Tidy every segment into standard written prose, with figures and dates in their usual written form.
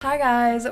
Hi guys,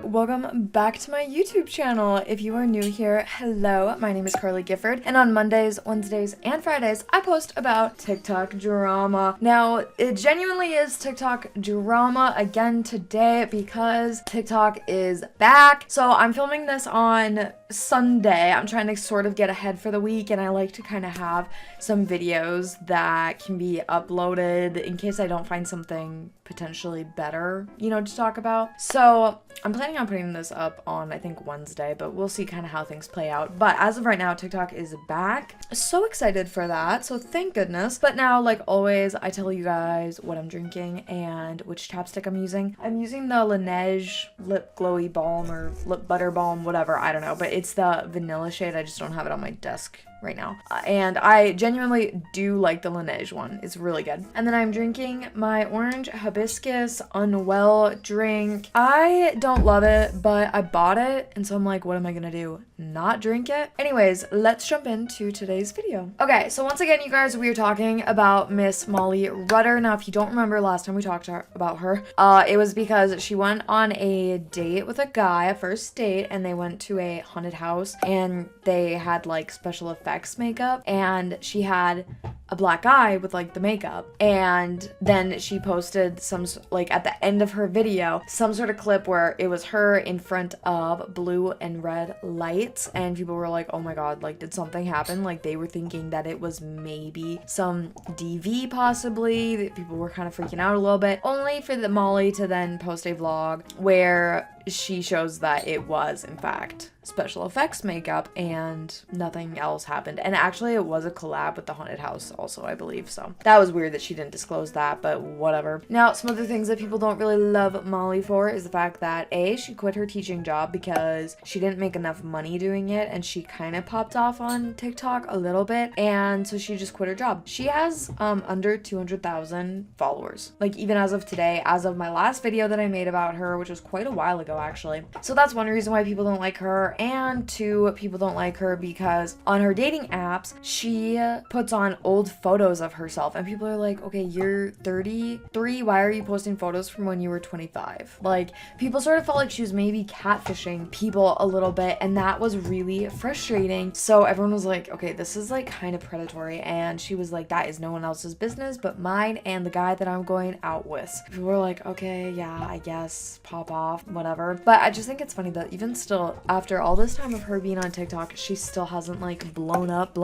welcome back to my YouTube channel. If you are new here, hello, my name is Carly Gifford, and on Mondays, Wednesdays, and Fridays, I post about TikTok drama. Now, it genuinely is TikTok drama again today because TikTok is back. So I'm filming this on Sunday. I'm trying to sort of get ahead for the week, and I like to kind of have some videos that can be uploaded in case I don't find something potentially better, to talk about. So I'm planning on putting this up on, I think, Wednesday, but we'll see kind of how things play out. But as of right now, TikTok is back. So excited for that. So thank goodness. But now, like always, I tell you guys what I'm drinking and which chapstick I'm using. I'm using the Laneige Lip Glowy Balm or Lip Butter Balm, whatever. I don't know. But it's the vanilla shade. I just don't have it on my desk right now. And I genuinely do like the Laneige one. It's really good. And then I'm drinking my orange hibiscus unwell drink. I don't love it, but I bought it, and so I'm like, what am I gonna do? Not drink it? Anyways, let's jump into today's video. Okay, so once again, you guys, we are talking about Miss Molly Rutter. Now, if you don't remember last time we talked about her, it was because she went on a date with a guy, a first date, and they went to a haunted house, and they had like special effects makeup, and she had a black eye with like the makeup, and then she posted some, like at the end of her video, some sort of clip where it was her in front of blue and red lights, and people were like, oh my god, like did something happen? Like they were thinking that it was maybe some DV possibly. That people were kind of freaking out a little bit, only for the Molly to then post a vlog where she shows that it was in fact special effects makeup and nothing else happened. And actually it was a collab with the haunted house also, I believe. So that was weird that she didn't disclose that, but whatever. Now, some other things that people don't really love Molly for is the fact that she quit her teaching job because she didn't make enough money doing it, and she kind of popped off on TikTok a little bit, and so she just quit her job. She has under 200,000 followers, like even as of today, as of my last video that I made about her, which was quite a while ago actually. So that's one reason why people don't like her. And two, people don't like her because on her dating apps, she puts on old photos of herself, and people are like, okay, you're 33, why are you posting photos from when you were 25? Like, people sort of felt like she was maybe catfishing people a little bit, and that was really frustrating. So everyone was like, okay, this is like kind of predatory, and she was like, that is no one else's business but mine and the guy that I'm going out with. People were like, okay, yeah, I guess, pop off, whatever. But I just think it's funny that even still, after all this time of her being on TikTok, she still hasn't like blown up.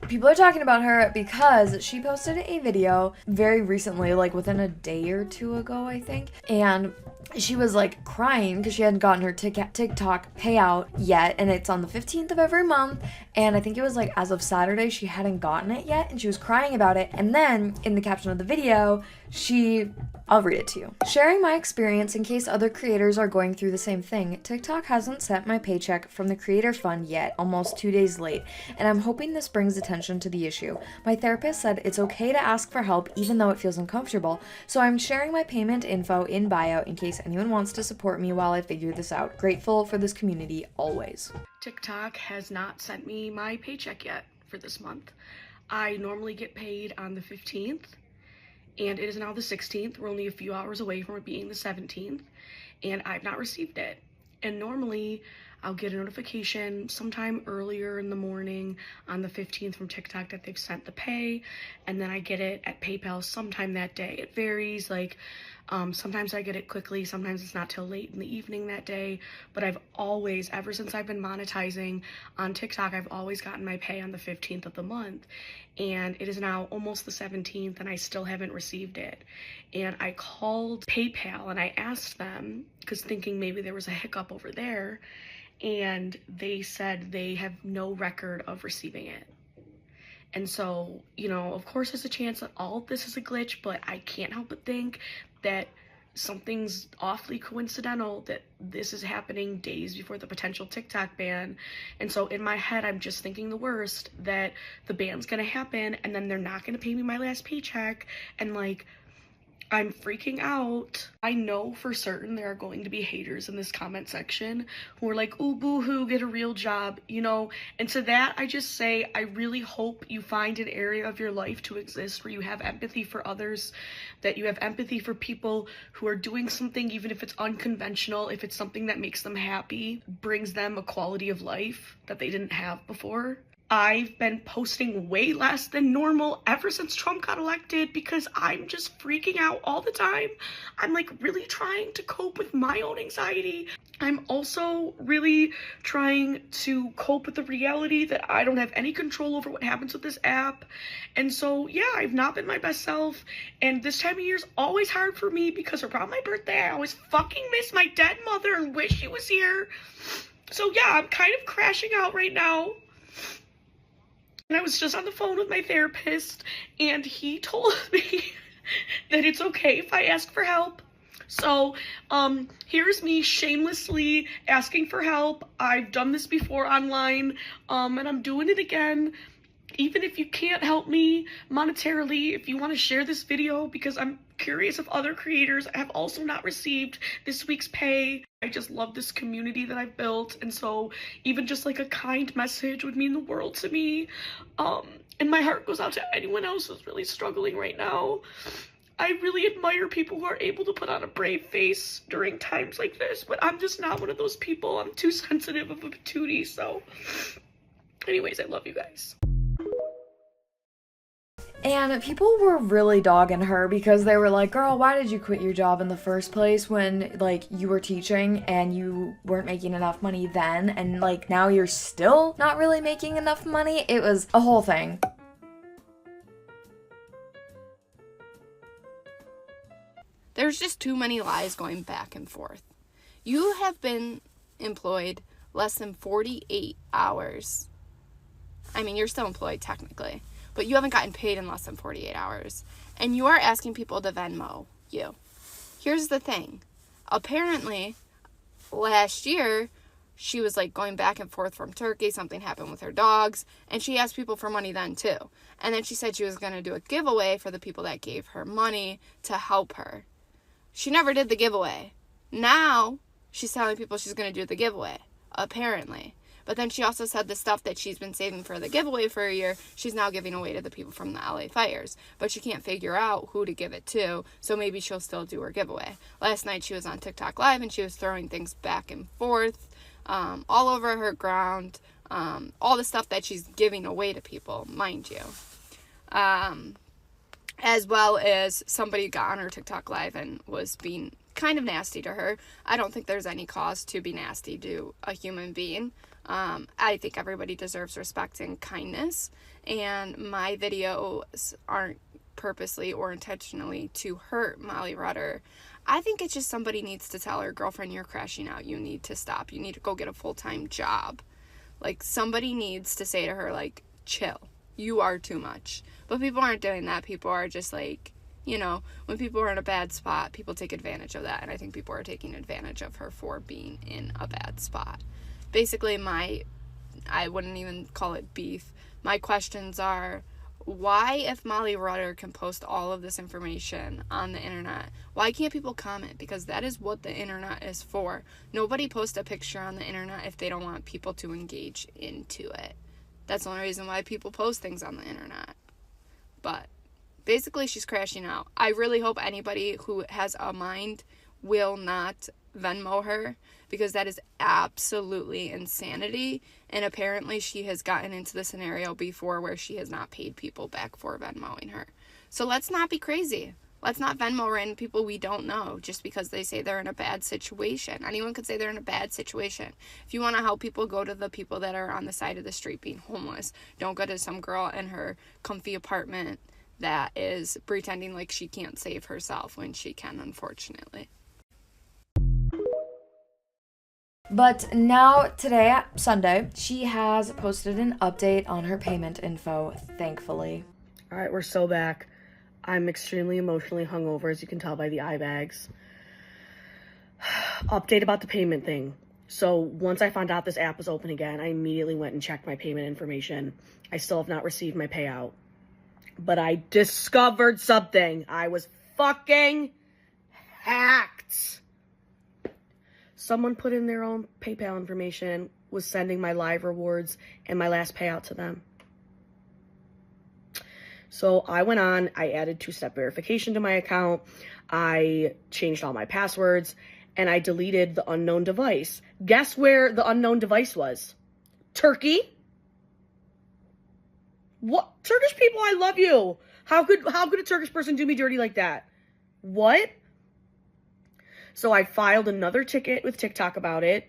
People are talking about her because she posted a video very recently, like within a day or two ago, I think, and she was like crying because she hadn't gotten her TikTok payout yet, and it's on the 15th of every month, and I think it was like as of Saturday she hadn't gotten it yet, and she was crying about it. And then in the caption of the video, I'll read it to you. Sharing my experience in case other creators are going through the same thing. TikTok hasn't sent my paycheck from the creator fund yet, almost 2 days late, and I'm hoping this brings attention to the issue. My therapist said it's okay to ask for help even though it feels uncomfortable, so I'm sharing my payment info in bio in case anyone wants to support me while I figure this out. Grateful for this community always. TikTok has not sent me my paycheck yet for this month. I normally get paid on the 15th, and it is now the 16th. We're only a few hours away from it being the 17th, and I've not received it. And normally I'll get a notification sometime earlier in the morning on the 15th from TikTok that they've sent the pay, and then I get it at PayPal sometime that day. It varies, like sometimes I get it quickly, sometimes it's not till late in the evening that day, but I've always, ever since I've been monetizing on TikTok, I've always gotten my pay on the 15th of the month, and it is now almost the 17th and I still haven't received it. And I called PayPal and I asked them, because thinking maybe there was a hiccup over there, and they said they have no record of receiving it. And so, of course there's a chance that all of this is a glitch, but I can't help but think that something's awfully coincidental that this is happening days before the potential TikTok ban. And so in my head, I'm just thinking the worst, that the ban's gonna happen and then they're not gonna pay me my last paycheck, and like I'm freaking out. I know for certain there are going to be haters in this comment section who are like, ooh, boo-hoo, get a real job, you know? And to that, I just say, I really hope you find an area of your life to exist where you have empathy for others, that you have empathy for people who are doing something, even if it's unconventional, if it's something that makes them happy, brings them a quality of life that they didn't have before. I've been posting way less than normal ever since Trump got elected because I'm just freaking out all the time. I'm like really trying to cope with my own anxiety. I'm also really trying to cope with the reality that I don't have any control over what happens with this app. And so, yeah, I've not been my best self. And this time of year is always hard for me because around my birthday, I always fucking miss my dead mother and wish she was here. So yeah, I'm kind of crashing out right now. And I was just on the phone with my therapist, and he told me that it's okay if I ask for help. So, here's me shamelessly asking for help. I've done this before online, and I'm doing it again. Even if you can't help me monetarily, if you want to share this video, because I'm curious if other creators have also not received this week's pay. I just love this community that I've built, and so even just like a kind message would mean the world to me. And my heart goes out to anyone else who's really struggling right now. I really admire people who are able to put on a brave face during times like this, but I'm just not one of those people. I'm too sensitive of a patootie, so anyways, I love you guys. And people were really dogging her because they were like, girl, why did you quit your job in the first place when, like, you were teaching and you weren't making enough money then, and, like, now you're still not really making enough money? It was a whole thing. There's just too many lies going back and forth. You have been employed less than 48 hours. I mean, you're still employed technically, but you haven't gotten paid in less than 48 hours. And you are asking people to Venmo you. Here's the thing. Apparently, last year, she was like going back and forth from Turkey. Something happened with her dogs. And she asked people for money then too. And then she said she was going to do a giveaway for the people that gave her money to help her. She never did the giveaway. Now, she's telling people she's going to do the giveaway. Apparently. But then she also said the stuff that she's been saving for the giveaway for a year, she's now giving away to the people from the LA fires. But she can't figure out who to give it to, so maybe she'll still do her giveaway. Last night she was on TikTok Live and she was throwing things back and forth, all over her ground, all the stuff that she's giving away to people, mind you. As well as somebody got on her TikTok Live and was being kind of nasty to her. I don't think there's any cause to be nasty to a human being. I think everybody deserves respect and kindness, and my videos aren't purposely or intentionally to hurt Molly Rutter. I think it's just somebody needs to tell her, girlfriend, you're crashing out. You need to stop. You need to go get a full-time job. Like, somebody needs to say to her, like, chill. You are too much. But people aren't doing that. People are just like, you know, when people are in a bad spot, people take advantage of that. And I think people are taking advantage of her for being in a bad spot. Basically, I wouldn't even call it beef. My questions are, why, if Molly Rutter can post all of this information on the internet, why can't people comment? Because that is what the internet is for. Nobody posts a picture on the internet if they don't want people to engage into it. That's the only reason why people post things on the internet. But basically, she's crashing out. I really hope anybody who has a mind will not Venmo her, because that is absolutely insanity. And apparently she has gotten into the scenario before where she has not paid people back for Venmoing her. So let's not be crazy. Let's not Venmo random people we don't know just because they say they're in a bad situation. Anyone could say they're in a bad situation. If you want to help people, go to the people that are on the side of the street being homeless. Don't go to some girl in her comfy apartment that is pretending like she can't save herself when she can, unfortunately. But now, today, Sunday, she has posted an update on her payment info, thankfully. All right, we're so back. I'm extremely emotionally hungover, as you can tell by the eye bags. Update about the payment thing. So once I found out this app was open again, I immediately went and checked my payment information. I still have not received my payout. But I discovered something. I was fucking hacked. Someone put in their own PayPal information, was sending my live rewards and my last payout to them. So I went on, I added 2-step verification to my account, I changed all my passwords, and I deleted the unknown device. Guess where the unknown device was? Turkey? What? Turkish people, I love you. How could a Turkish person do me dirty like that? What? So I filed another ticket with TikTok about it,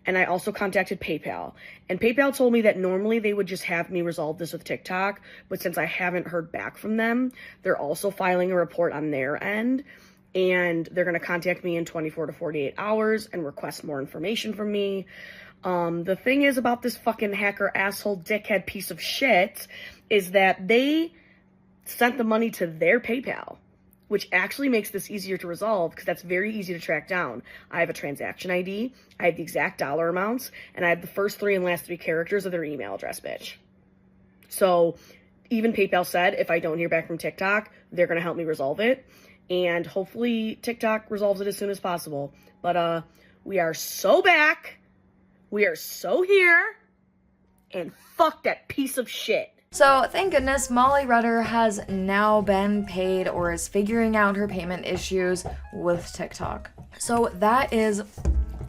and I also contacted PayPal. And PayPal told me that normally they would just have me resolve this with TikTok, but since I haven't heard back from them, they're also filing a report on their end, and they're going to contact me in 24 to 48 hours and request more information from me. The thing is about this fucking hacker asshole dickhead piece of shit is that they sent the money to their PayPal, which actually makes this easier to resolve because that's very easy to track down. I have a transaction ID, I have the exact dollar amounts, and I have the first 3 and last 3 characters of their email address, bitch. So even PayPal said if I don't hear back from TikTok, they're going to help me resolve it. And hopefully TikTok resolves it as soon as possible. But we are so back. We are so here. And fuck that piece of shit. So thank goodness Molly Rutter has now been paid or is figuring out her payment issues with TikTok. So that is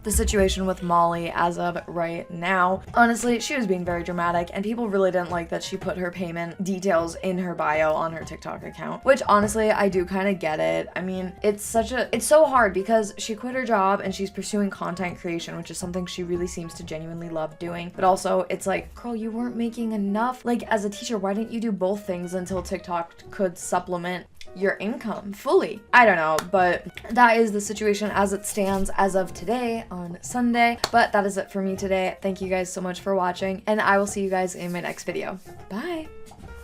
the situation with Molly as of right now. Honestly, she was being very dramatic and people really didn't like that she put her payment details in her bio on her TikTok account, which honestly, I do kind of get it. I mean, it's so hard because she quit her job and she's pursuing content creation, which is something she really seems to genuinely love doing. But also it's like, girl, you weren't making enough. Like as a teacher, why didn't you do both things until TikTok could supplement your income fully? I don't know, but that is the situation as it stands as of today on Sunday. But that is it for me today. Thank you guys so much for watching, and I will see you guys in my next video. Bye!